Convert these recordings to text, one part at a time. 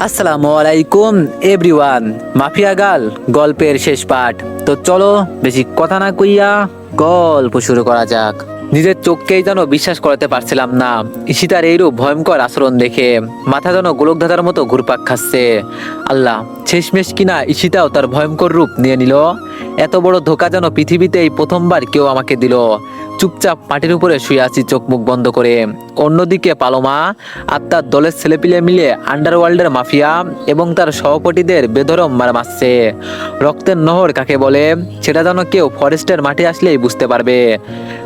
আসসালামু আলাইকুম everyone. Mafia গাল গল্পের শেষ পার্ট। তো চলো বেশি কথা না কইয়া গল্প শুরু করা যাক। নিজের চোখকেই যেন বিশ্বাস করাতে পারছিলাম না ঈশিতার এইরূপ ভয়ঙ্কর আচরণ দেখে। মাথা যেন গোলকধাঁধার মতো ঘুরপাক খাচ্ছে। আল্লাহ, শেষমেশ কিনা ঈশিতাও তার ভয়ঙ্কর রূপ নিয়ে নিল। এত বড় ধোকা যেন পৃথিবীতে এই প্রথমবার কেউ আমাকে দিল। চুপচাপ মাটির উপরে শুয়ে আছি চোখ মুখ বন্ধ করে। অন্যদিকে পালোমা আর তার দলের ছেলেপিলে মিলে আন্ডারওয়ার্ল্ডের মাফিয়া এবং তার সহপাঠীদের বেধরম মার মারছে। রক্তের নহর কাকে বলে সেটা যেন কেউ ফরেস্টের মাঠে আসলেই বুঝতে পারবে।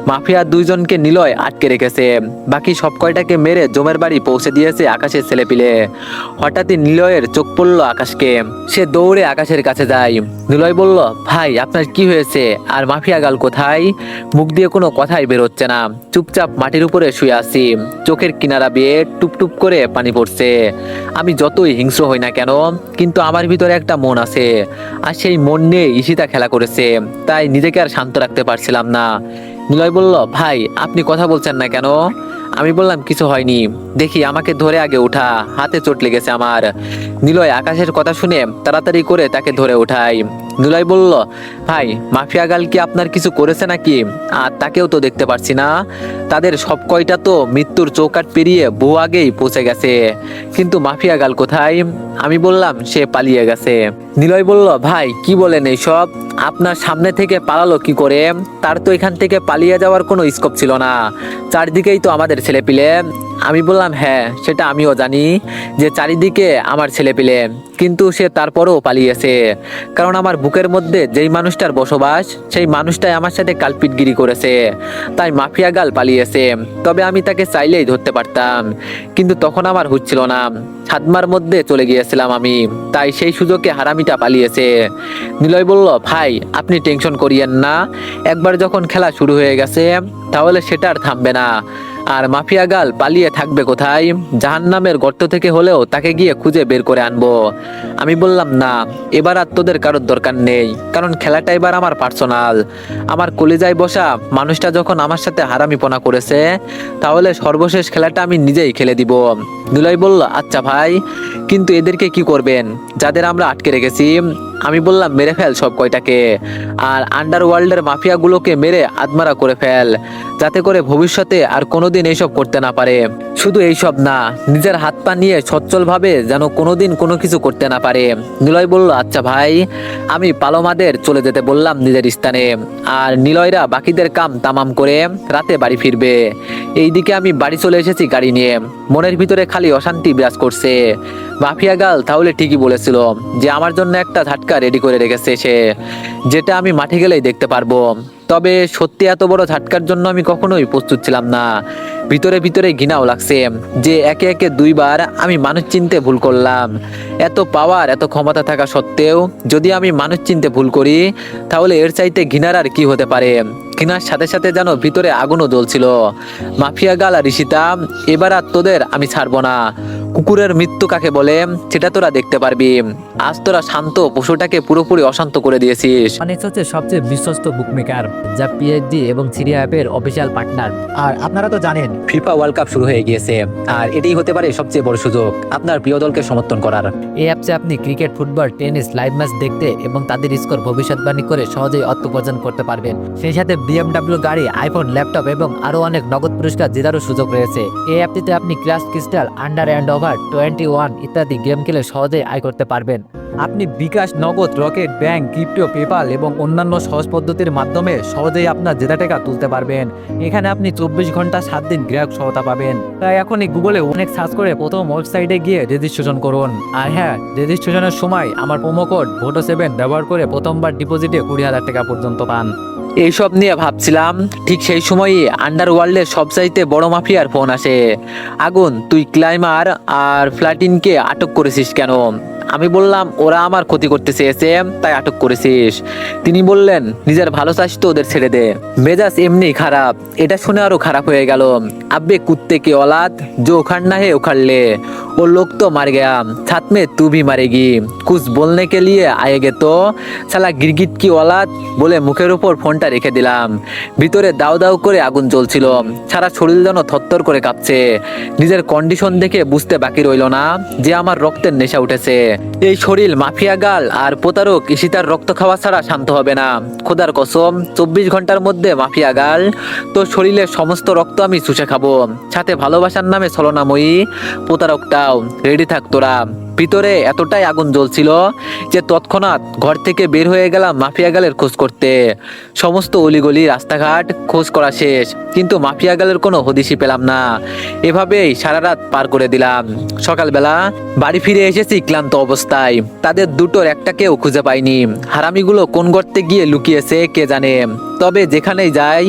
মাফিয়া দুইজনকে নিলয় আটকে রেখেছে, বাকি সব কয়টাকে মেরে জমের বাড়ি পৌঁছে দিয়েছে আকাশের ছেলেপিলে। হঠাৎই নিলয়ের চোখ পড়লো আকাশকে। সে দৌড়ে আকাশের কাছে যায়। নিলয় বলল, ভাই আপনার কি হয়েছে? আর মাফিয়া গাল কোথায়? মুখ দিয়ে কোনো কথাই বেরোচ্ছে না। চুপচাপ মাটির উপরে শুয়ে আছি, চোখের কিনারা বেয়ে টুপটুপ করে পানি পড়ছে। আমি যতই হিংস্র হই না কেন, কিন্তু আমার ভিতরে একটা মন আছে, আর সেই মন নিয়ে ঈশিতা খেলা করেছে। তাই নিজেকে আর শান্ত রাখতে পারছিলাম না। নিলয় বলল, ভাই আপনি কথা বলছেন না কেন? আমি বললাম, কিছু হয়নি, দেখি আমাকে ধরে আগে ওঠা, হাতে চোট লেগেছে আমার। নিলয় আকাশের কথা শুনে তাড়াতাড়ি করে তাকে ধরে ওঠাই। নিলয় বলল, ভাই মাফিয়া গাল কি আপনার কিছু করেছে নাকি? আর তাকেও তো দেখতে পারছি না। তাদের সব কয়টা তো মৃত্যুর চৌকাঠ পেরিয়ে বহু আগেই পৌঁছে গেছে, কিন্তু মাফিয়া গাল কোথায়? আমি বললাম, সে পালিয়ে গেছে। নিলয় বলল, ভাই কি বলেন এইসব? আপনার সামনে থেকে পালালো কি করে? তার তো এখান থেকে পালিয়ে যাওয়ার কোনো স্কোপ ছিল না, চারদিকেই তো আমাদের ছেলেপিলে। আমি বললাম, হ্যাঁ সেটা আমিও জানি যে চারিদিকে আমার ছেলেপিলে, কিন্তু সে তারপরও পালিয়েছে। কারণ আমার বুকের মধ্যে যেই মানুষটার বসবাস, সেই মানুষটাই আমার সাথে কালপিটগিরি করেছে, তাই মাফিয়া গাল পালিয়েছে। তবে আমি তাকে চাইলেই ধরতে পারতাম, কিন্তু তখন আমার হচ্ছিল না, সাদমার মধ্যে চলে গিয়েছিলাম আমি, তাই সেই সুযোগে হারামিটা পালিয়েছে। নিলয় বলল, ভাই আপনি টেনশন করিয়েন না, একবার যখন খেলা শুরু হয়ে গেছে তাহলে সেটা আর থামবে না। আর মাফিয়া গাল পালিয়ে থাকবে কোথায়? জাহান্নামের গর্ত থেকে হলেও তাকে গিয়ে খুঁজে বের করে আনবো। আমি বললাম, না এবার আর তোদের কারোর দরকার নেই, কারণ খেলাটা এবার আমার পার্সোনাল। আমার কলিজায় বসা মানুষটা যখন আমার সাথে হারামিপনা করেছে, তাহলে সর্বশেষ খেলাটা আমি নিজেই খেলে দিব। নিলয় বলল, আচ্ছা ভাই, কিন্তু এদেরকে কি করবেন যাদের আমরা আটকে রেখেছি? আমি বললাম, মেরে ফেল সব কয়টাকে, আর আন্ডারওয়ার্ল্ডের মাফিয়াগুলোকে মেরে আদমারা করে ফেল, যাতে করে ভবিষ্যতে আর কোনোদিন এইসব করতে না পারে। শুধু এইসব না, নিজের হাত পা নিয়ে সচ্ছলভাবে যেন কোনোদিন কোনো কিছু করতে না পারে। নিলয় বলল, আচ্ছা ভাই। আমি পালোমাদের চলে যেতে বললাম নিজের স্থানে, আর নিলয়রা বাকিদের কাম তামাম করে রাতে বাড়ি ফিরবে। এইদিকে আমি বাড়ি চলে এসেছি গাড়ি নিয়ে। মনের ভিতরে খালি অশান্তি বিরাজ করছে। মাফিয়া গাল তাহলে ঠিকই বলেছিল যে আমার জন্য একটা ঝাটকা রেডি করে রেখেছে সে, যেটা আমি মাঠে গেলেই দেখতে পারবো। তবে সত্যি এত বড় ঝাটকার জন্য আমি কখনোই প্রস্তুত ছিলাম না। ভিতরে ভিতরে ঘৃণাও লাগছে যে একে একে দুইবার আমি মানুষ চিনতে ভুল করলাম। এত পাওয়ার, এত ক্ষমতা থাকা সত্ত্বেও যদি আমি মানুষ চিনতে ভুল করি, তাহলে এর চাইতে ঘৃণার আর কি হতে পারে? ঘৃণার সাথে সাথে যেন ভিতরে আগুনও জ্বলছিল। মাফিয়া গাল আর ঋষিতা, এবার আর তোদের আমি ছাড়বো না। কুকুরের মৃত্যু কাকে বলে সেটা তোরা দেখতে পারবি। আজ তোরা শান্ত পশুটাকে পুরোপুরি অশান্ত করে দিয়েছিস। অনেক্স হচ্ছে সবচেয়ে বিশ্বস্ত বুকমেকার, যা পিএইচডি এবং সিরিয়া অ্যাপের অফিসিয়াল পার্টনার। আর আপনারা তো জানেন ফিফা ওয়ার্ল্ড কাপ শুরু হয়ে গিয়েছে, আর এটাই হতে পারে সবচেয়ে বড় সুযোগ আপনার প্রিয় দলকে সমর্থন করার। এই অ্যাপসে আপনি cricket, football, tennis live match দেখতে এবং তাদের স্কোর ভবিষ্যৎবাণী করে সহজেই অর্থ উপার্জন করতে পারবেন। সেই সাথে BMW গাড়ি, আইফোন, ল্যাপটপ এবং আরো অনেক নগদ পুরস্কার জেতারও সুযোগ রয়েছে। এই অ্যাপটিতে আপনি crush crystal, under and over 21 ইত্যাদি গেম খেলে সহজেই আয় করতে পারবেন। আপনি বিকাশ, নগদ, রকেট, ব্যাংক, ক্রিপ্টো, পেপাল এবং অন্যান্য সহজ পদ্ধতির মাধ্যমে সহজেই আপনার জেতা টাকা তুলতে পারবেন। এখানে আপনি 24 ঘন্টা 7 দিন গ্রাহক সহায়তা পাবেন। তাই এখনই গুগলে অনেক সার্চ করে প্রথম ওয়েবসাইটে গিয়ে রেজিস্ট্রেশন করুন। আর হ্যাঁ, রেজিস্ট্রেশনের সময় আমার প্রোমো কোড VOTO7 ব্যবহার করে প্রথমবার ডিপোজিটে 20,000 টাকা পর্যন্ত পান। এইসব নিয়ে ভাবছিলাম, ঠিক সেই সময়ই আন্ডারওয়ার্ল্ডের সবচাইতে বড় মাফিয়ার ফোন আসে। আগুন, তুই ক্লাইমার আর ফ্ল্যাটিনকে আটক করেছিস কেন? আমি বললাম ওরা আমার ক্ষতি করতে চেয়েছে তাই আটক করেছিস। তিনি বললেন নিজের ভালো চাস তো ওদের ছেড়ে দে। মেজাজ এমনি খারাপ, এটা শুনে আরো খারাপ হয়ে গেল। আব্বে কুত্তে কি औलाद जो उखड़ना है उखड़ ले, वो लोग तो मर गया, साथ में तू भी मरेगी, कुछ बोलने के लिए आएगे तो साला गिरगिट की औलाद বলে মুখের উপর ফোনটা রেখে দিলাম। ভিতরে দাউ দাউ করে আগুন জ্বলছিল, সারা শরীর যেন থরথর করে কাঁপছে। নিজের কন্ডিশন দেখে বুঝতে বাকি রইল না যে আমার রক্তের নেশা উঠেছে। এই শরীর মাফিয়া গাল আর প্রতারক ঈশিতার রক্ত খাওয়া ছাড়া শান্ত হবে না। খোদার কসম 24 ঘন্টার মধ্যে মাফিয়া গাল তো শরীরের সমস্ত রক্ত আমি চুষে খাবো, সাথে ভালোবাসার নামে ছলনাময়ী প্রতারকটাও। রেডি থাক তোরা। ভিতরে এতটাই আগুন জ্বলছিল যে তৎক্ষণাৎ ঘর থেকে বের হয়ে গেলাম মাফিয়া গালের খোঁজ করতে। সমস্ত অলিগলি রাস্তাঘাট খোঁজ করা শেষ, কিন্তু মাফিয়া গালের কোনো হদিশই পেলাম না। এভাবেই সারা রাত পার করে দিলাম। সকালবেলা বাড়ি ফিরে এসেছি ক্লান্ত অবস্থায়। তাদের দুটোর একটাকেও খুঁজে পাইনি। হারামিগুলো কোন গর্তে গিয়ে লুকিয়েছে কে জানে। তবে যেখানেই যাই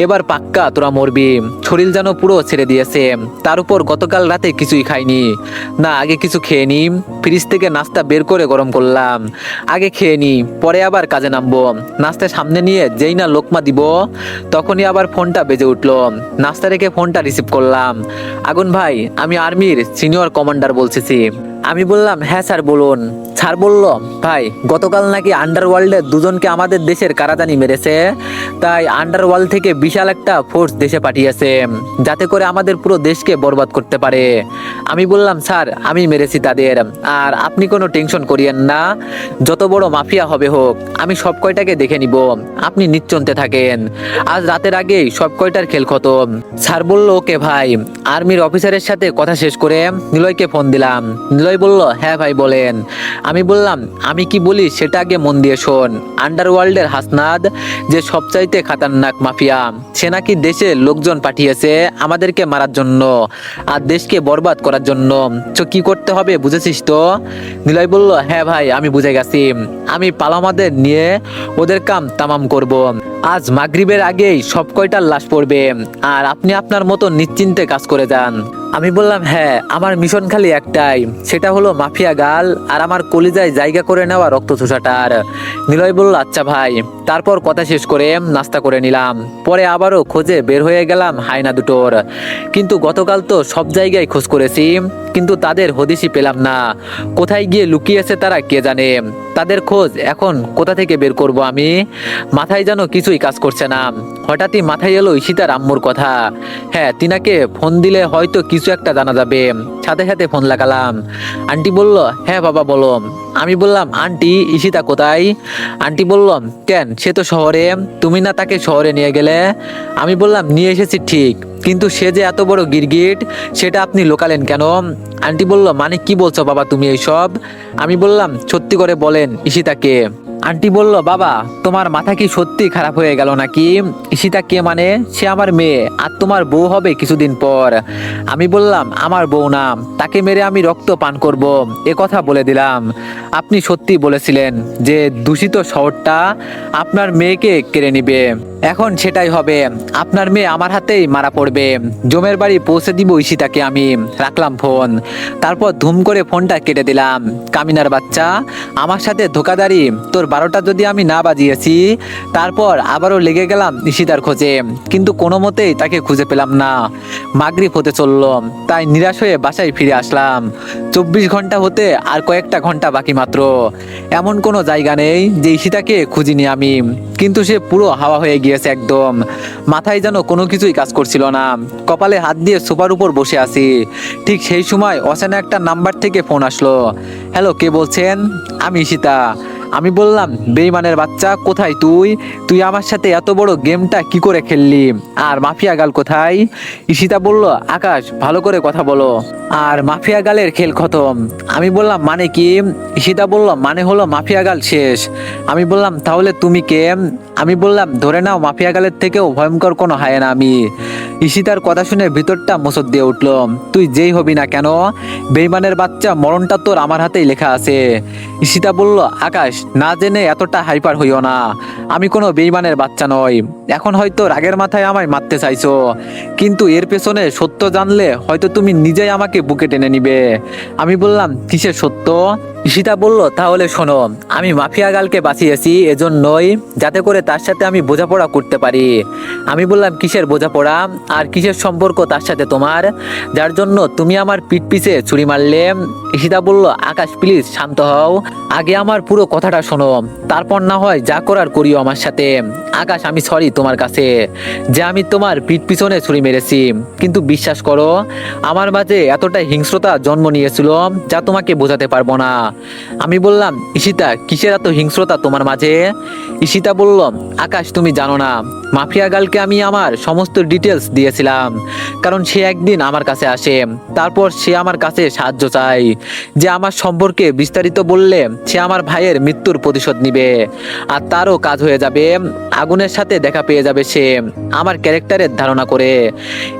এবার পাক্কা তোরা মরবি। শরীর যেন পুরো ছেড়ে দিয়েছে। তার উপর গতকাল রাতে কিছুই খাইনি, না আগে কিছু খেয়ে নি। ফ্রিজ থেকে নাস্তা বের করে গরম করলাম, আগে খেয়ে নি পরে আবার কাজে নামবো। নাস্তা সামনে নিয়ে যেই না লোকমা দিব তখনই আবার ফোনটা বেজে উঠলো। নাস্তা রেখে ফোনটা রিসিভ করলাম। আগুন ভাই, আমি আর্মির সিনিয়র কমান্ডার বলতেছি। আমি বললাম হ্যাঁ স্যার বলুন। স্যার বলল ভাই গতকাল নাকি আন্ডারওয়ার্ল্ডের দুজনকে আমাদের দেশের কারাদানি মেরেছে, তাই আন্ডারওয়ার্ল্ড থেকে বিশাল একটা ফোর্স দেশে পাঠিয়েছে যাতে করে আমাদের পুরো দেশকে বরবাদ করতে পারে। আমি বললাম স্যার আমি মেরেছি তাদের, আর আপনি কোনো টেনশন করিয়েন না, যত বড় মাফিয়া হবে হোক আমি সব কয়টাকে দেখে নিব, আপনি নিশ্চিন্তে থাকেন। আজ রাতের আগেই সব কয়টার খেল খতম। স্যার বলল ওকে ভাই। আর্মির অফিসারের সাথে কথা শেষ করে নিলয়কে ফোন দিলাম। নিলয় বলল হ্যাঁ ভাই বলেন। আমি বললাম আমি কি বলি সেটা আগে মন দিয়ে শোন। আন্ডারওয়ার্ল্ডের হাসনাদ যে সবচাইতে খাতারনাক মাফিয়া, সে নাকি দেশে লোকজন পাঠিয়েছে আমাদেরকে মারার জন্য আর দেশকে বরবাদ করার জন্য। তো কি করতে হবে বুঝেছিস তো? নিলয় বলল হ্যাঁ ভাই আমি বুঝে গেছি, আমি পালামাদের নিয়ে ওদের কাম তামাম করব। আজ মাগরিবের আগেই সব কয়টার লাশ পড়বে, আর আপনি আপনার মতো নিশ্চিন্তে কাজ করে যান। আমি বললাম হ্যাঁ আমার মিশন খালি একটাই, সেটা হলো মাফিয়া গাল আর আমার কলিজায় জায়গা করে নেওয়া রক্ত চুষাটার। নিলয় বলল আচ্ছা ভাই। তারপর কথা শেষ করে নাস্তা করে নিলাম। পরে আবারও খোঁজে বের হয়ে গেলাম হায়না দুটোর। কিন্তু গতকাল তো সব জায়গায় খোঁজ করেছি, কিন্তু তাদের হদিশই পেলাম না। কোথায় গিয়ে লুকিয়েছে তারা কে জানে। তাদের খোঁজ এখন কোথা থেকে বের করব আমি? মাথায় যেন কিছুই কাজ করছে না। হঠাৎই মাথায় এলো ঈশিতার আম্মুর কথা। হ্যাঁ তিনাকে ফোন দিলে হয়তো কিছু একটা জানা যাবে। সাথে সাথে ফোন লাগালাম। আন্টি বলল হ্যাঁ বাবা বলো। আমি বললাম আন্টি ঈশিতা কোথায়? আন্টি বলল কেন সে তো শহরে, তুমি না তাকে শহরে নিয়ে গেলে? আমি বললাম নিয়ে এসেছি ঠিক, কিন্তু সে যে এত বড় গিরগিট সেটা আপনি লোকালেন কেন? আন্টি বলল মানে কি বলছো বাবা তুমি এইসব? আমি বললাম সত্যি করে বলেন ঈশিতাকে। আন্টি বলল বাবা তোমার মাথা কি সত্যি খারাপ হয়ে গেল নাকি? ঈশিতা কে মানে? সে আমার মেয়ে আর তোমার বউ হবে কিছুদিন পর। আমি বললাম আমার বউ না, তাকে মেরে আমি রক্ত পান করব এ কথা বলে দিলাম। আপনি সত্যি বলেছিলেন যে দূষিত শহরটা আপনার মেয়েকে কেড়ে নিবে, এখন সেটাই হবে। আপনার মেয়ে আমার হাতেই মারা পড়বে। জমের বাড়ি পৌঁছে দিব ঈশিতাকে আমি। রাখলাম ফোন। তারপর ধুম করে ফোনটা কেটে দিলাম। কামিনার বাচ্চা, আমার সাথে ধোকাদারি তোর 12টা যদি আমি না বাজিয়েছি। তারপর আবারও লেগে গেলাম ঈশিতার খোঁজে, কিন্তু কোনো মতেই তাকে খুঁজে পেলাম না। মাগরিব হতে চলল, তাই নিরাশ হয়ে বাসায় ফিরে আসলাম। 24 ঘন্টা হতে আর কয়েকটা ঘন্টা বাকি মাত্র। এমন কোনো জায়গা নেই যে ঈশিতাকে খুঁজিনি আমি, কিন্তু সে পুরো হাওয়া হয়ে গিয়েছে একদম। মাথায় যেন কোনো কিছুই কাজ করছিল না। কপালে হাত দিয়ে সোফার উপর বসে আছি। ঠিক সেই সময় অচেনা একটা নাম্বার থেকে ফোন আসলো। হ্যালো কে বলছেন? আমি ঈশিতা। আমি বললাম বেঈমানের বাচ্চা কোথায় তুই? তুই আমার সাথে এত বড় গেমটা কি করে খেললি? আর মাফিয়া গাল কোথায়? ঈশিতা বলল আকাশ ভালো করে কথা বলো, আর মাফিয়া গালের খেল খতম। আমি বললাম মানে কি? ঈশিতা বলল মানে হলো মাফিয়া গাল শেষ। আমি বললাম তাহলে তুমি কে? আমি বললাম ধরে নাও মাফিয়া গালের থেকেও ভয়ঙ্কর কোনো হায়না আমি। ঈশিতার কথা শুনে ভিতরটা মোচড় দিয়ে উঠল। তুই যেই হবি না কেন বেঈমানের বাচ্চা, মরণটা তোর আমার হাতেই লেখা আছে। ঈশিতা বলল আকাশ না জেনে এতটা হাইপার হইও না, আমি কোনো বেঈমানের বাচ্চা নই। এখন হয়তো রাগের মাথায় আমায় মারতে চাইছো, কিন্তু এর পেছনে সত্য জানলে হয়তো তুমি নিজেই আমাকে বুকে টেনে নিবে। আমি বললাম কিসের সত্য? ঈশিতা বলল, তাহলে শোনো, আমি মাফিয়া গালকে বাঁচিয়েছি এজন্যই যাতে করে তার সাথে আমি বোঝাপড়া করতে পারি। আমি বললাম, কিসের বোঝাপড়া আর কিসের সম্পর্ক তার সাথে তোমার, যার জন্য তুমি আমার পিঠ পিছে ছুরি মারলে? ঈশিতা বলল, আকাশ প্লিজ শান্ত হও, আগে আমার পুরো কথাটা শোনো, তারপর না হয় যা করার করিও আমার সাথে। আকাশ, আমি সরি তোমার কাছে যে আমি তোমার পিঠ পিছনে ছুরি মেরেছি, কিন্তু বিশ্বাস করো আমার মাঝে এতটাই হিংস্রতা জন্ম নিয়েছিল যা তোমাকে বোঝাতে পারবো না। আমি বললাম, ঈশিতা কিসের এত হিংস্রতা তোমার মাঝে? ঈশিতা বলল, আকাশ তুমি জানো না, মাফিয়া গালকে আমি আমার সমস্ত ডিটেলস দিয়েছিলাম, কারণ সে একদিন আমার কাছে আসে, তারপর সে আমার কাছে সাহায্য চায় যে আমার সম্পর্কে বিস্তারিত বললে সে আমার ভাইয়ের মৃত্যুর প্রতিশোধ নিবে, আর তারও কাজ হয়ে যাবে, আগুনের সাথে দেখা পেয়ে যাবে সে আমার ক্যারেক্টারের ধারণা করে।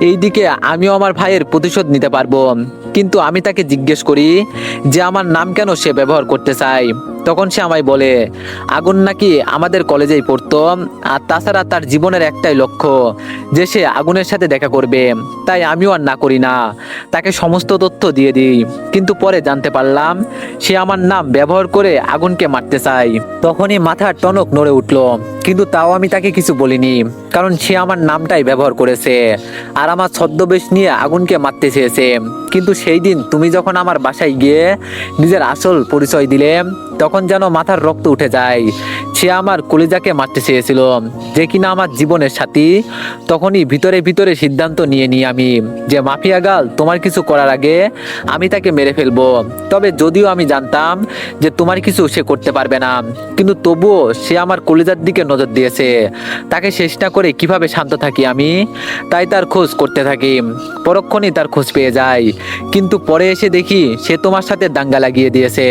এইদিকে আমিও আমার ভাইয়ের প্রতিশোধ নিতে পারবো। কিন্তু আমি তাকে জিজ্ঞেস করি যে আমার নাম কেন সে ব্যবহার করতে চায়, তখন সে আমায় বলে আগুন নাকি আমাদের কলেজেই পড়তো, আর তাছাড়া তার জীবনের একটাই লক্ষ্য যে সে আগুনের সাথে দেখা করবে। তাই আমিও আর না করি না, তাকে সমস্ত তথ্য দিয়ে দিই। কিন্তু পরে জানতে পারলাম সে আমার নাম ব্যবহার করে আগুনকে মারতে চায়। তখনই মাথার টনক নড়ে উঠলো, কিন্তু তাও আমি তাকে কিছু বলিনি, কারণ সে আমার নামটাই ব্যবহার করেছে আর আমার ছদ্মবেশ নিয়ে আগুনকে মারতে চেয়েছে। কিন্তু সেই দিন তুমি যখন আমার বাসায় গিয়ে নিজের আসল পরিচয় দিলে, তখন যেন মাথার রক্ত উঠে যায়। সে আমার কলিজাকে মারতে চেয়েছিল, যে কিনা আমার জীবনের সাথী। তখনই ভিতরে ভিতরে সিদ্ধান্ত নিয়ে নিই আমি যে মাফিয়া গাল তোমার কিছু করার আগে আমি তাকে মেরে ফেলবো। তবে যদিও আমি জানতাম যে তোমার কিছু সে করতে পারবে না, কিন্তু তবুও সে আমার কলিজার দিকে নজর দিয়েছে। তাকে শেষ না করে কিভাবে শান্ত থাকি আমি? তাই তার খোঁজ করতে থাকি, পরক্ষণই তার খোঁজ পেয়ে যাই। কিন্তু পরে এসে দেখি সে তোমার সাথে দাঙ্গা লাগিয়ে দিয়েছে।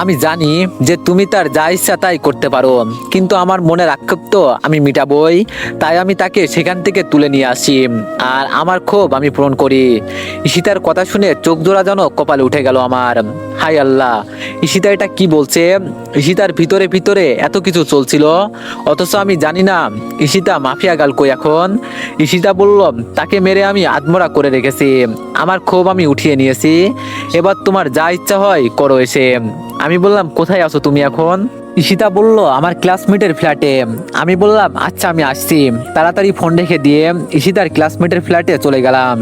আমি জানি যে তুমি তার যা ইচ্ছা তাই করতে পারো, কিন্তু আমার মনের আক্ষেপ তো আমি মিটাবই। তাই আমি তাকে সেখান থেকে তুলে নিয়ে আসি আর আমার ক্ষোভ আমি পূরণ করি। ঈশিতার কথা শুনে চোখ জোড়া যেন কপালে উঠে গেল আমার। হায় আল্লাহ, ঈশিতা এটা কি বলছে? ঈশিতার ভিতরে ভিতরে এত কিছু চলছিল, অথচ আমি জানি না ঈশিতা মাফিয়া গাল কই এখন। ঈশিতা বলল, তাকে মেরে আমি আত্মরা করে রেখেছি, আমার ক্ষোভ আমি উঠিয়ে নিয়েছি, এবার তোমার যা ইচ্ছা হয় করো এসে। আমি বললাম, কোথায় আছো তুমি এখন? ঈশিতা বলল, আমার ক্লাসমেটের ফ্ল্যাটে। আমি বললাম, আচ্ছা আমি আসছি। তাড়াতাড়ি ফোন রেখে দিয়ে ঈশিতার ক্লাসমেটের ফ্ল্যাটে চলে গেলাম।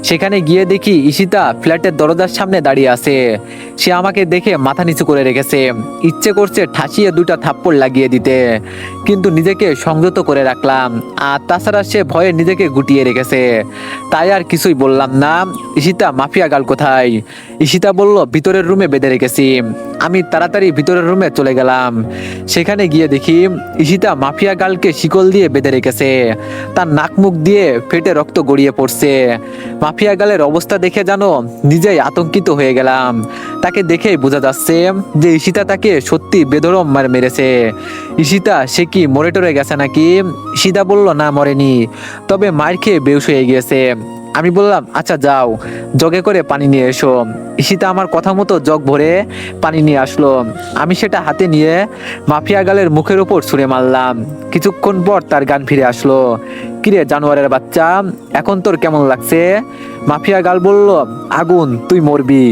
সেখানে গিয়ে দেখি ঈশিতা ফ্ল্যাটের দরজার সামনে দাঁড়িয়ে আছে। সে আমাকে দেখে মাথা নিচু করে রেখেছে, ইচ্ছে করছে ঠাসিয়ে দুটা থাপ্পড় লাগিয়ে দিতে, কিন্তু নিজেকে সংযত করে রাখলাম। আর তাছাড়া সে ভয়ে নিজেকে গুটিয়ে রেখেছে, তাই আর কিছুই বললাম না। ঈশিতা মাফিয়া গাল কোথায়? ঈশিতা বলল, ভিতরের রুমে বেঁধে রেখেছি। আমি তাড়াতাড়ি ভিতরের রুমে চলে গেলাম। সেখানে গিয়ে দেখি ঈশিতা মাফিয়া গালকে শিকল দিয়ে বেঁধে রেখেছে, তার নাক মুখ দিয়ে ফেটে রক্ত গড়িয়ে পড়ছে। মাফিয়া গালের অবস্থা দেখে জানো নিজেই আতঙ্কিত হয়ে গেলাম। তাকে দেখেই বোঝা যাচ্ছে যে ঈশিতা তাকে সত্যি বেধড়ক মার মেরেছে। ঈশিতা সে কি মরে টরে গেছে নাকি? ঈশিতা বলল, না মরেনি, তবে মার খেয়ে বেহুশ হয়ে গিয়েছে। আমি বললাম, আচ্ছা যাও জগে করে পানি নিয়ে এসো। ঈশিতা আমার কথা মতো জগ ভরে পানি নিয়ে আসলো। আমি সেটা হাতে নিয়ে মাফিয়া গালের মুখের উপর ছুঁড়ে মারলাম। কিছুক্ষণ পর তার গান ফিরে আসলো। কিরে জানোয়ারের বাচ্চা, এখন তোর কেমন লাগছে? মাফিয়া গাল বলল, আগুন তুই মরবি।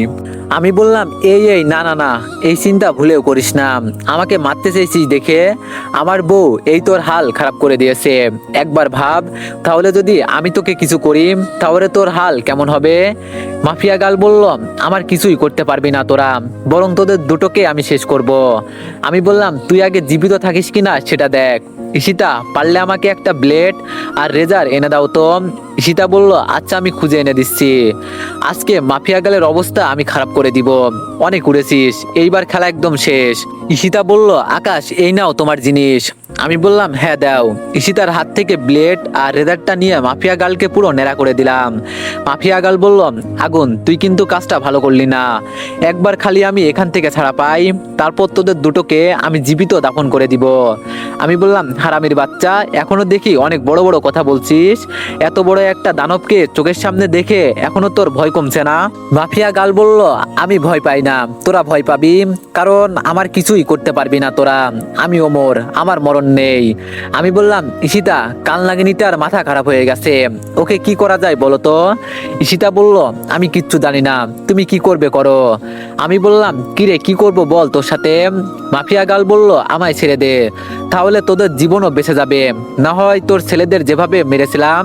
আমি বললাম, এই না না না, এই চিন্তা ভুলেও করিস না। আমাকে মারতে চাইছিস দেখে আমার বউ এই তোর হাল খারাপ করে দিয়েছে। একবার ভাব, তাহলে যদি আমি তোকে কিছু করি তাহলে তোর হাল কেমন হবে? মাফিয়া গাল বলল, আমার কিছুই করতে পারবি না তোরা, বরং তোদের দুটোকে আমি শেষ করব। আমি বললাম, তুই আগে জীবিত থাকিস কিনা সেটা দেখ। ঈশিতা, পারলে আমাকে একটা ব্লেড আর রেজার এনে দাও তো। ঈশিতা বলল, আচ্ছা আমি খুঁজে এনে দিচ্ছি। আজকে মাফিয়া গালের অবস্থা আমি খারাপ করে দিব। অনেক উড়েছিস, এইবার খেলা একদম শেষ। ঈশিতা বলল, আকাশ এই নাও তোমার জিনিস। আমি বললাম, হ্যাঁ দাও। ঈশিতার হাত থেকে ব্লেড আর রেজারটা নিয়ে মাফিয়া গালকে পুরো নেড়া করে দিলাম। মাফিয়া গাল বলল, আগুন তুই কিন্তু কাজটা ভালো করলি না। একবার খালি আমি এখান থেকে ছাড়া পাই, তারপর তোদের দুটোকে আমি জীবিত দাফন করে দিব। আমি বললাম, হারামির বাচ্চা, এখনো দেখি অনেক বড় বড় কথা বলছিস। এত বড় একটা দানবকে চোখের সামনে দেখে এখনো তোর ভয় কমছে না? মাফিয়া গাল বলল, আমি ভয় পাই না, তোরা ভয় পাবি, কারণ আমার কিছুই করতে পারবি না তোরা। আমি ওমর, আমার মরণ খবর নেই। আমি বললাম, ঈশিতা, কাল নাগিনীতে আর মাথা খারাপ হয়ে গেছে, ওকে কি করা যায় বলো তো? ঈশিতা বলল, আমি কিচ্ছু জানি না, তুমি কি করবে করো। আমি বললাম, কিরে কি করব বল তোর সাথে? মাফিয়া গাল বলল, আমায় ছেড়ে দে, তাহলে তোদের জীবনও বেঁচে যাবে। না হয় তোর ছেলেদের যেভাবে মেরেছিলাম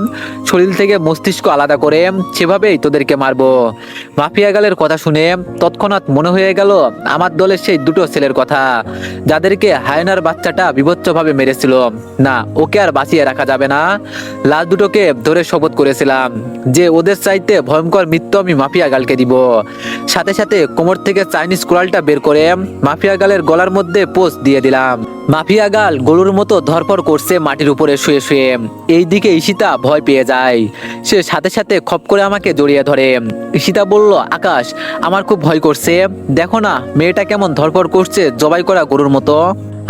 শরীর থেকে মস্তিষ্ক আলাদা করে, সেভাবেই তোদেরকে মারবো। মাফিয়া গালের কথা শুনে তৎক্ষণাৎ মনে হয়ে গেল আমার দলের সেই দুটো ছেলের কথা, যাদেরকে হায়নার বাচ্চাটা বিভৎসভাবে মেরেছিল। না, ওকে আর বাঁচিয়ে রাখা যাবে না। লাশ দুটোকে ধরে শপথ করেছিলাম যে ওদের চাইতে ভয়ঙ্কর মৃত্যু আমি মাফিয়া গালকে দিব। সাথে সাথে কোমর থেকে চাইনিজ কুড়ালটা বের করে মাফিয়া গালের গলার মধ্যে পোস্ট দিয়ে দিলাম। মাফিয়া গাল গরুর মতো ধরপড় করছে মাটির উপরে শুয়ে শুয়ে। এইদিকে ঈশিতা ভয় পেয়ে যায়, সে সাথে সাথে খপ করে আমাকে জড়িয়ে ধরে। ঈশিতা বলল, আকাশ, আমার খুব ভয় করছে, দেখো না মেয়েটা কেমন ধরপড় করছে জবাই করা গরুর মতো।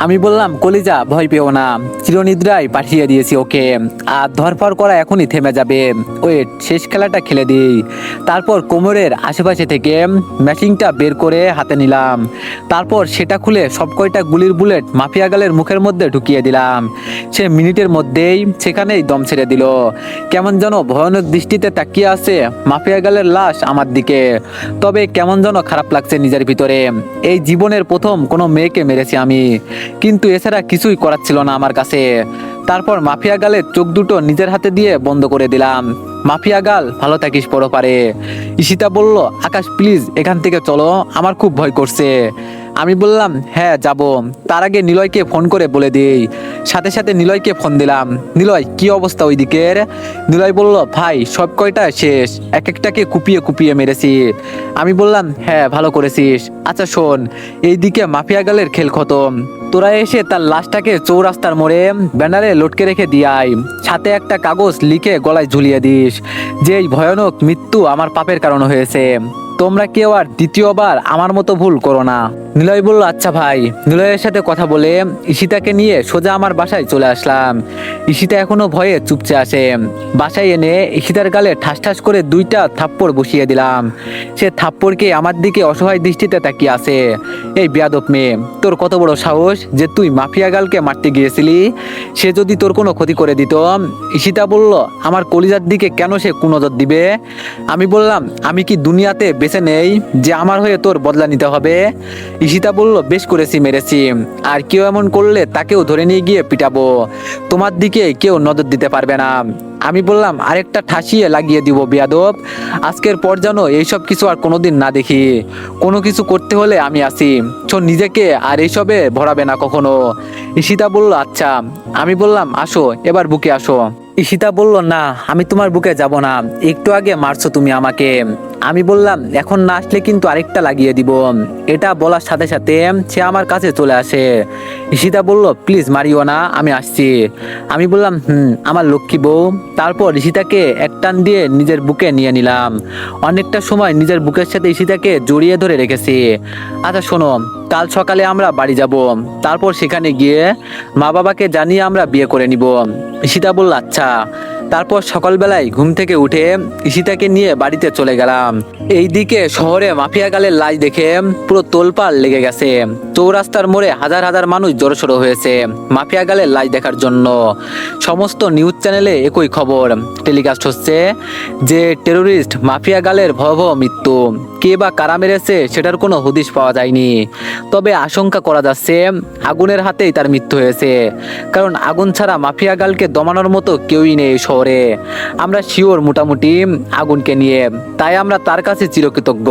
আমি বললাম, কলিজা, ভয় পেও না, চিরনিদ্রায় পাঠিয়ে দিয়েছি ওকে, আর ধরপড় করা এখনই থেমে যাবে। ওয়েট, শেষ খেলাটা খেলে দিই। তারপর কোমরের আশেপাশে থেকে ম্যাচিংটা বের করে হাতে নিলাম, তারপর সেটা খুলে সব কয়টা গুলির বুলেট মাফিয়া গালের মুখের মধ্যে ঢুকিয়ে দিলাম। সে মিনিটের মধ্যেই সেখানেই দম ছেড়ে দিল। কেমন যেন ভয়ানক দৃষ্টিতে তাকিয়ে আছে মাফিয়া গালের লাশ আমার দিকে। তবে কেমন যেন খারাপ লাগছে নিজের ভিতরে। এই জীবনের প্রথম কোনো মেয়েকে মেরেছি আমি, কিন্তু এছাড়া কিছুই করার ছিল না আমার কাছে। তারপর মাফিয়া গালের চোখ দুটো নিজের হাতে দিয়ে বন্ধ করে দিলাম। মাফিয়া গাল, ভালো থাকিস পরপারে। ঈশিতা বলল, আকাশ প্লিজ এখান থেকে চলো, আমার খুব ভয় করছে। আমি বললাম, হ্যাঁ যাব, তার আগে নিলয়কে ফোন করে বলে দিই। সাথে সাথে নিলয়কে ফোন দিলাম। নিলয়, কি অবস্থা ওই দিকের? নিলয় বলল, ভাই সব কয়টা শেষ, এক একটাকে কুপিয়ে কুপিয়ে মেরেছি। আমি বললাম, হ্যাঁ ভালো করেছিস। আচ্ছা শোন, এইদিকে মাফিয়া গালের খেল খতম, তোরা এসে তার লাশটাকে চৌরাস্তার মোড়ে ব্যানারে লটকে রেখে দিয়াই, সাথে একটা কাগজ লিখে গলায় ঝুলিয়ে দিস যে এই ভয়ানক মৃত্যু আমার পাপের কারণে হয়েছে। তোমরা কেউ আর দ্বিতীয়বার আমার মতো ভুল করো না। নিলয় বলল, আচ্ছা ভাই। নিলয়ের সাথে কথা বলে ঈশিতাকে নিয়ে সোজা আমার বাসায় চলে আসলাম। ঈশিতা এখনো ভয়ে চুপচে আসে। বাসায় এনে ঈশিতার গালে ঠাস ঠাস করে 2টা থাপ্পড় বসিয়ে দিলাম। সে থাপ্পড়কে আমার দিকে অসহায় দৃষ্টিতে তাকিয়ে আছে। এই বেয়াদব মেয়ে, তোর কত বড় সাহস যে তুই মাফিয়া গালকে মারতে গিয়েছিলি? সে যদি তোর কোনো ক্ষতি করে দিত? ঈশিতা বলল, আমার কলিজার দিকে কেন সে কুনজর দিবে? আমি বললাম, আমি কি দুনিয়াতে বেঁচে নেই যে আমার হয়ে তোর বদলা নিতে হবে? ঈশিতা বলল, বেশ করেছি, মেরেছি, আর কেউ এমন করলে তাকেও ধরে নিয়ে গিয়ে পিটাবো, তোমার দিকে কেউ নজর দিতে পারবে না। আমি বললাম, আরেকটা ঠাসিয়ে লাগিয়ে দিব বেয়াদব, আজকের পর যেন এইসব কিছু আর কোনোদিন না দেখি। কোনো কিছু করতে হলে আমি আসি, শোন, নিজেকে আর এইসবে ভরাবে না কখনো। ঈশিতা বলল, আচ্ছা। আমি বললাম, আসো এবার বুকে আসো। ঈশিতা বলল, না আমি তোমার বুকে যাব না, একটু আগে মারছো তুমি আমাকে। আমি বললাম, এখন না আসলে কিন্তু আরেকটা লাগিয়ে দিব। এটা বলার সাথে সাথে সে আমার কাছে চলে আসে। ঈশিতা বলল, প্লিজ মারিও না, আমি আসছি। আমি বললাম, আমার লক্ষ্মী বউ। তারপর ঈশিতাকে এক টান দিয়ে নিজের বুকে নিয়ে নিলাম। অনেকটা সময় নিজের বুকের সাথে ঈশিতাকে জড়িয়ে ধরে রেখেছি। আচ্ছা শোনো, কাল সকালে আমরা বাড়ি যাব, তারপর সেখানে গিয়ে মা বাবাকে জানিয়ে আমরা বিয়ে করে নিব। ঈশিতা বলল, আচ্ছা। তারপর সকালবেলায় ঘুম থেকে উঠে ঈশিতাকে নিয়ে বাড়িতে চলে গেলাম। এইদিকে শহরে মাফিয়া গালের লাশ দেখে পুরো তোলপাড় লেগে গেছে। চৌরাস্তার মোড়ে হাজার হাজার মানুষ জড়সড় হয়েছে মাফিয়া গালের লাশ দেখার জন্য। সমস্ত নিউজ চ্যানেলে একই খবর টেলিকাস্ট হচ্ছে যে টেরোরিস্ট মাফিয়া গালের ভয়াবহ মৃত্যু। কে বা কারা মেরেছে সেটার কোনো হদিশ পাওয়া যায়নি, তবে আশঙ্কা করা যাচ্ছে আগুনের হাতেই তার মৃত্যু হয়েছে, কারণ আগুন ছাড়া মাফিয়া গালকে দমানোর মতো কেউই নেই শহরে। আমরা শিওর মোটামুটি আগুনকে নিয়ে, তাই আমরা তার কাছে চিরকৃতজ্ঞ,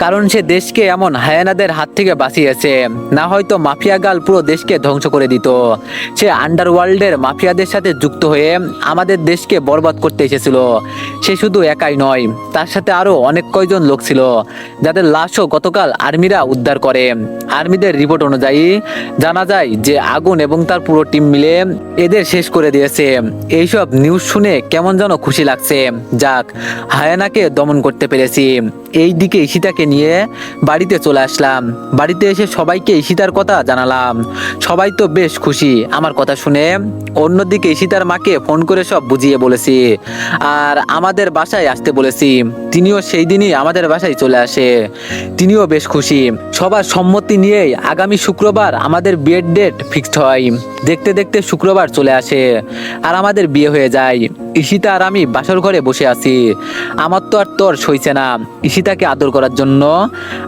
কারণ সে দেশকে এমন হায়ানাদের হাত থেকে বাঁচিয়েছে। না হয়তো মাফিয়া গাল পুরো দেশকে ধ্বংস করে দিত। সে আন্ডারওয়ার্ল্ডের মাফিয়াদের সাথে যুক্ত হয়ে আমাদের দেশকে বরবাদ করতে এসেছিল। সে শুধু একাই নয়, তার সাথে আরো অনেক কয়জন লোক ছিল, যাদের লাশও গতকাল আর্মিরা উদ্ধার করে। আর্মিদের রিপোর্ট অনুযায়ী জানা যায় যে আগুন এবং তার পুরো টিম মিলে এদের শেষ করে দিয়েছে। এইসব নিউজ শুনে কেমন যেন খুশি লাগছে। যাক, হায়ানাকে দমন করতে পেরেছি। এই দিকে ঈশিতাকে নিয়ে বাড়িতে চলে আসলাম। বাড়িতে এসে সবাইকে ঈশিতার কথা জানালাম। সবাই তো বেশ খুশি আমার কথা শুনে। অন্যদিকে ঈশিতার মাকে ফোন করে সব বুঝিয়ে বলেছি, আর আমাদের বাসায় আসতে বলেছি। তিনিও সেই দিনই আমাদের বাসায় চলে আসে। তিনিও বেশ খুশি। সবার সম্মতি নিয়েই আগামী শুক্রবার আমাদের বিয়ের ডেট ফিক্সড হয়। দেখতে দেখতে শুক্রবার চলে আসে আর আমাদের বিয়ে হয়ে যায়। ঈশিতা আর আমি বাসর ঘরে বসে আছি। আমার তো আর তোর সইছে না ঈশিতাকে আদর করার জন্য।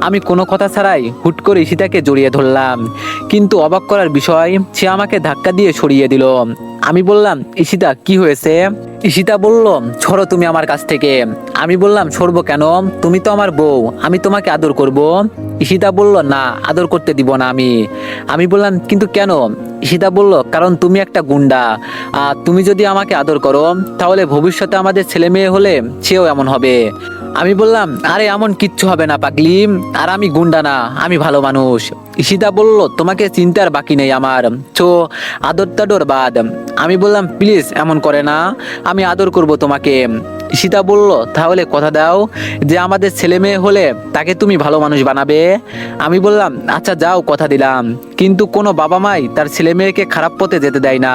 আমি কোনো কথা ছাড়াই হুট করে ঈশিতাকে জড়িয়ে ধরলাম, কিন্তু অবাক করার বিষয় সে আমাকে ধাক্কা দিয়ে সরিয়ে দিল। আমি বললাম, ঈশিতা কি হয়েছে? ঈশিতা বলল, ছড়ো তুমি আমার কাছ থেকে। আমি বললাম, সরবো কেন? তুমি তো আমার বউ, আমি তোমাকে আদর করব। ঈশিতা বলল, না আদর করতে দিব না আমি বললাম, কিন্তু কেন? ঈশিতা বলল, কারণ তুমি একটা গুন্ডা, আর তুমি যদি আমাকে আদর করো তাহলে ভবিষ্যতে আমাদের ছেলে মেয়ে হলে সেও এমন হবে। আমি বললাম, আরে এমন কিচ্ছু হবে না পাগলি, আর আমি গুন্ডা না, আমি ভালো মানুষ। ঈশিতা বলল, তোমাকে চিন্তার বাকি নেই আমার, তো আদর টাদর বাদ। আমি বললাম, প্লিজ এমন করে না, আমি আদর করব তোমাকে। ঈশিতা বলল, তাহলে কথা দাও যে আমাদের ছেলে মেয়ে হলে তাকে তুমি ভালো মানুষ বানাবে। আমি বললাম, আচ্ছা যাও, কথা দিলাম, কিন্তু কোনো বাবা মাই তার ছেলে মেয়েকে খারাপ পথে যেতে দেয় না,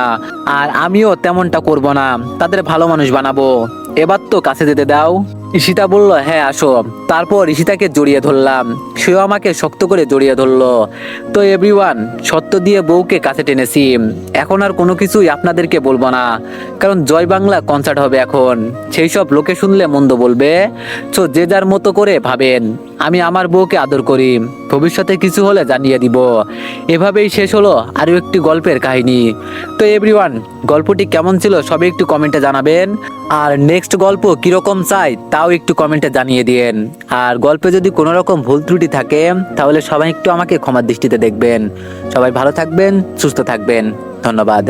আর আমিও তেমনটা করব না, তাদের ভালো মানুষ বানাবো। এবার তো কাছে যেতে দাও। ঈশিতা বলল, হ্যাঁ আসো। তারপর ঈশিতাকে জড়িয়ে ধরলাম, সেও আমাকে শক্ত করে জড়িয়ে ধরলো। তো এভরিওয়ান, সত্য দিয়ে বউকে কাছে টেনেছি। এখন আর কোনো কিছুই আপনাদেরকে বলবো না, কারণ জয় বাংলা কনসার্ট হবে এখন, সেই সব লোকে শুনলে মন্দ বলবে। তো যে যার মতো করে ভাবেন। আমি আমার বউকে আদর করি, ভবিষ্যতে কিছু হলে জানিয়ে দিব। এভাবেই শেষ হলো আরও একটি গল্পের কাহিনী। তো এভরিওয়ান, গল্পটি কেমন ছিল সবাই একটু কমেন্টে জানাবেন, আর নেক্সট গল্প কিরকম চাই তাও একটু কমেন্টে জানিয়ে দিন। আর গল্পে যদি কোনো রকম ভুল ত্রুটি থাকে তাহলে সবাই একটু আমাকে ক্ষমার দৃষ্টিতে দেখবেন। সবাই ভালো থাকবেন, সুস্থ থাকবেন, ধন্যবাদ।